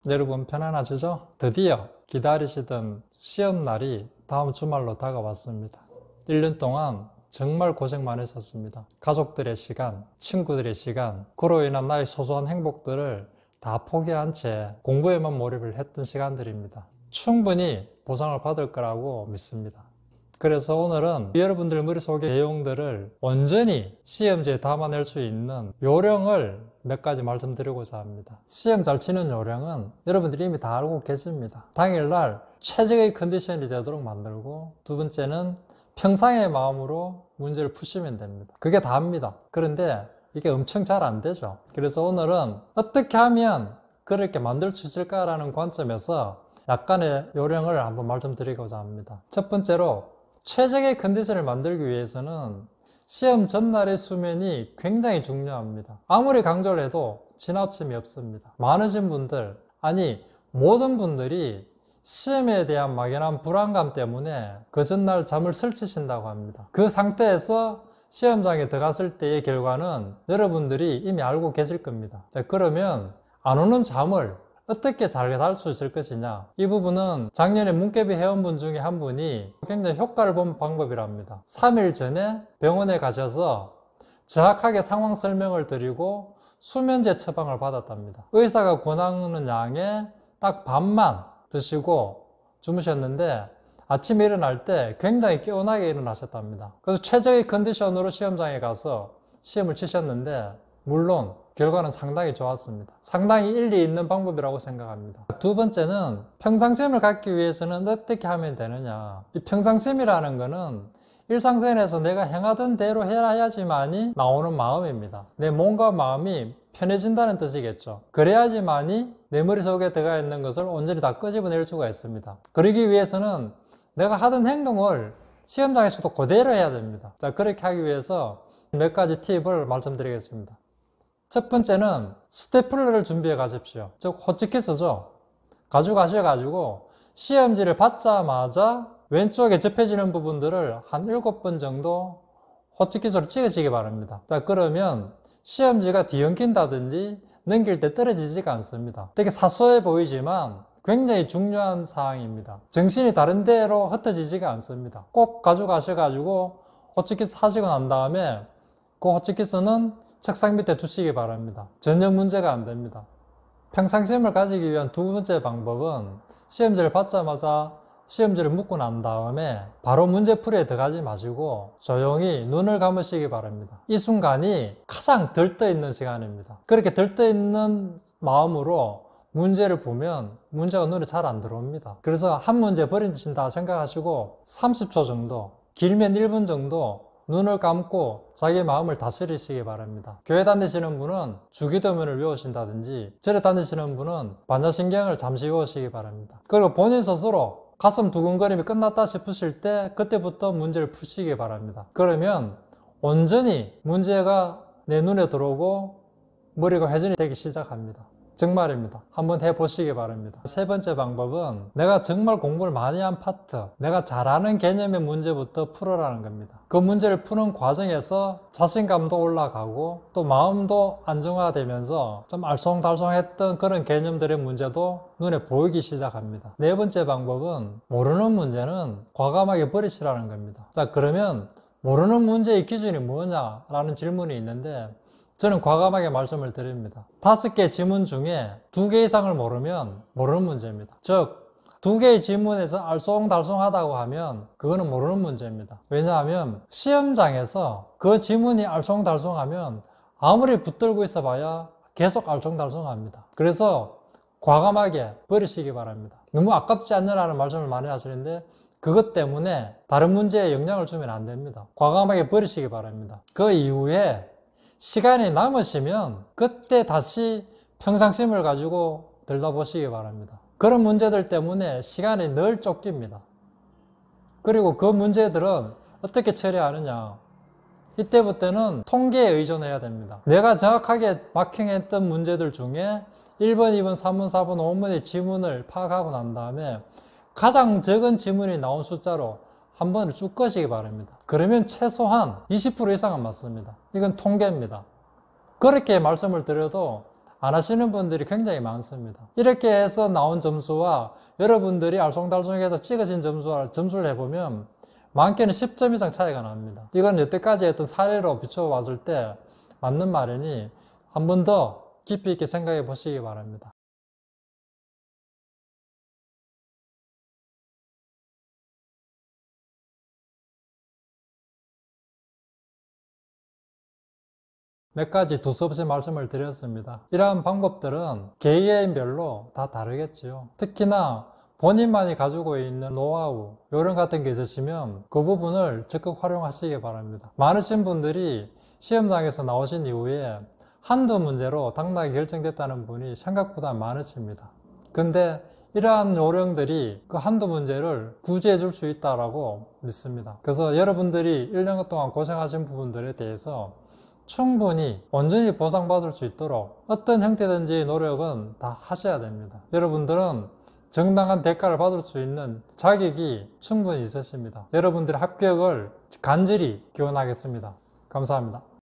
여러분 편안하시죠? 드디어 기다리시던 시험날이 다음 주말로 다가왔습니다. 1년 동안 정말 고생 많으셨습니다. 가족들의 시간, 친구들의 시간, 그로 인한 나의 소소한 행복들을 다 포기한 채 공부에만 몰입을 했던 시간들입니다. 충분히 보상을 받을 거라고 믿습니다. 그래서 오늘은 여러분들 머릿속의 내용들을 온전히 시험지에 담아낼 수 있는 요령을 몇 가지 말씀드리고자 합니다. 시험 잘 치는 요령은 여러분들이 이미 다 알고 계십니다. 당일날 최적의 컨디션이 되도록 만들고, 두 번째는 평상의 마음으로 문제를 푸시면 됩니다. 그게 다입니다. 그런데 이게 엄청 잘 안 되죠. 그래서 오늘은 어떻게 하면 그렇게 만들 수 있을까라는 관점에서 약간의 요령을 한번 말씀드리고자 합니다. 첫 번째로, 최적의 컨디션을 만들기 위해서는 시험 전날의 수면이 굉장히 중요합니다. 아무리 강조를 해도 지나침이 없습니다. 많으신 분들, 아니 모든 분들이 시험에 대한 막연한 불안감 때문에 그 전날 잠을 설치신다고 합니다. 그 상태에서 시험장에 들어갔을 때의 결과는 여러분들이 이미 알고 계실 겁니다. 자, 그러면 안 오는 잠을 어떻게 잘 잘 수 있을 것이냐, 이 부분은 작년에 문개비 회원분 중에 한 분이 굉장히 효과를 본 방법이랍니다. 3일 전에 병원에 가셔서 정확하게 상황 설명을 드리고 수면제 처방을 받았답니다. 의사가 권하는 양의 딱 반만 드시고 주무셨는데 아침에 일어날 때 굉장히 개운하게 일어나셨답니다. 그래서 최적의 컨디션으로 시험장에 가서 시험을 치셨는데, 물론 결과는 상당히 좋았습니다. 상당히 일리 있는 방법이라고 생각합니다. 두 번째는, 평상심을 갖기 위해서는 어떻게 하면 되느냐. 이 평상심이라는 거는 일상생활에서 내가 행하던 대로 해야지만이 나오는 마음입니다. 내 몸과 마음이 편해진다는 뜻이겠죠. 그래야지만이 내 머릿속에 들어가 있는 것을 온전히 다 끄집어낼 수가 있습니다. 그러기 위해서는 내가 하던 행동을 시험장에서도 그대로 해야 됩니다. 자, 그렇게 하기 위해서 몇 가지 팁을 말씀드리겠습니다. 첫 번째는 스테플러를 준비해 가십시오. 즉 호치키스죠. 가져가셔가지고 시험지를 받자마자 왼쪽에 접혀지는 부분들을 한 7번 정도 호치키스로 찍으시기 바랍니다. 자, 그러면 시험지가 뒤엉킨다든지 넘길 때 떨어지지가 않습니다. 되게 사소해 보이지만 굉장히 중요한 사항입니다. 정신이 다른 데로 흩어지지가 않습니다. 꼭 가져가셔가지고 호치키스 하시고 난 다음에 그 호치키스는 책상 밑에 두시기 바랍니다. 전혀 문제가 안 됩니다. 평상심을 가지기 위한 두 번째 방법은, 시험지를 받자마자 시험지를 묶고 난 다음에 바로 문제풀이에 들어가지 마시고 조용히 눈을 감으시기 바랍니다. 이 순간이 가장 들떠있는 시간입니다. 그렇게 들떠있는 마음으로 문제를 보면 문제가 눈에 잘 안 들어옵니다. 그래서 한 문제 버린다 생각하시고 30초 정도, 길면 1분 정도 눈을 감고 자기 마음을 다스리시기 바랍니다. 교회 다니시는 분은 주기도문을 외우신다든지, 절에 다니시는 분은 반야신경을 잠시 외우시기 바랍니다. 그리고 본인 스스로 가슴 두근거림이 끝났다 싶으실 때 그때부터 문제를 푸시기 바랍니다. 그러면 온전히 문제가 내 눈에 들어오고 머리가 회전이 되기 시작합니다. 정말입니다. 한번 해보시기 바랍니다. 세 번째 방법은, 내가 정말 공부를 많이 한 파트, 내가 잘 아는 개념의 문제부터 풀어라는 겁니다. 그 문제를 푸는 과정에서 자신감도 올라가고 또 마음도 안정화되면서 좀 알쏭달쏭했던 그런 개념들의 문제도 눈에 보이기 시작합니다. 네 번째 방법은, 모르는 문제는 과감하게 버리시라는 겁니다. 자, 그러면 모르는 문제의 기준이 뭐냐라는 질문이 있는데, 저는 과감하게 말씀을 드립니다. 5개 지문 중에 2개 이상을 모르면 모르는 문제입니다. 즉, 2개의 지문에서 알쏭달쏭하다고 하면 그거는 모르는 문제입니다. 왜냐하면 시험장에서 그 지문이 알쏭달쏭하면 아무리 붙들고 있어 봐야 계속 알쏭달쏭합니다. 그래서 과감하게 버리시기 바랍니다. 너무 아깝지 않냐라는 말씀을 많이 하시는데, 그것 때문에 다른 문제에 영향을 주면 안 됩니다. 과감하게 버리시기 바랍니다. 그 이후에 시간이 남으시면 그때 다시 평상심을 가지고 들여다보시기 바랍니다. 그런 문제들 때문에 시간이 늘 쫓깁니다. 그리고 그 문제들은 어떻게 처리하느냐, 이때부터는 통계에 의존해야 됩니다. 내가 정확하게 마킹했던 문제들 중에 1번, 2번, 3번, 4번, 5번의 지문을 파악하고 난 다음에 가장 적은 지문이 나온 숫자로 한 번을 쭉 꺼시기 바랍니다. 그러면 최소한 20% 이상은 맞습니다. 이건 통계입니다. 그렇게 말씀을 드려도 안 하시는 분들이 굉장히 많습니다. 이렇게 해서 나온 점수와 여러분들이 알쏭달쏭해서 찍어진 점수를 해보면 많게는 10점 이상 차이가 납니다. 이건 여태까지 했던 사례로 비춰봤을 때 맞는 말이니 한 번 더 깊이 있게 생각해 보시기 바랍니다. 몇 가지 두서없이 말씀을 드렸습니다. 이러한 방법들은 개개인별로 다 다르겠지요. 특히나 본인만이 가지고 있는 노하우, 요령 같은 게 있으시면 그 부분을 적극 활용하시기 바랍니다. 많으신 분들이 시험장에서 나오신 이후에 한두 문제로 당락이 결정됐다는 분이 생각보다 많으십니다. 근데 이러한 요령들이 그 한두 문제를 구제해 줄 수 있다고 믿습니다. 그래서 여러분들이 1년 동안 고생하신 부분들에 대해서 충분히 온전히 보상받을 수 있도록 어떤 형태든지 노력은 다 하셔야 됩니다. 여러분들은 정당한 대가를 받을 수 있는 자격이 충분히 있으십니다. 여러분들의 합격을 간절히 기원하겠습니다. 감사합니다.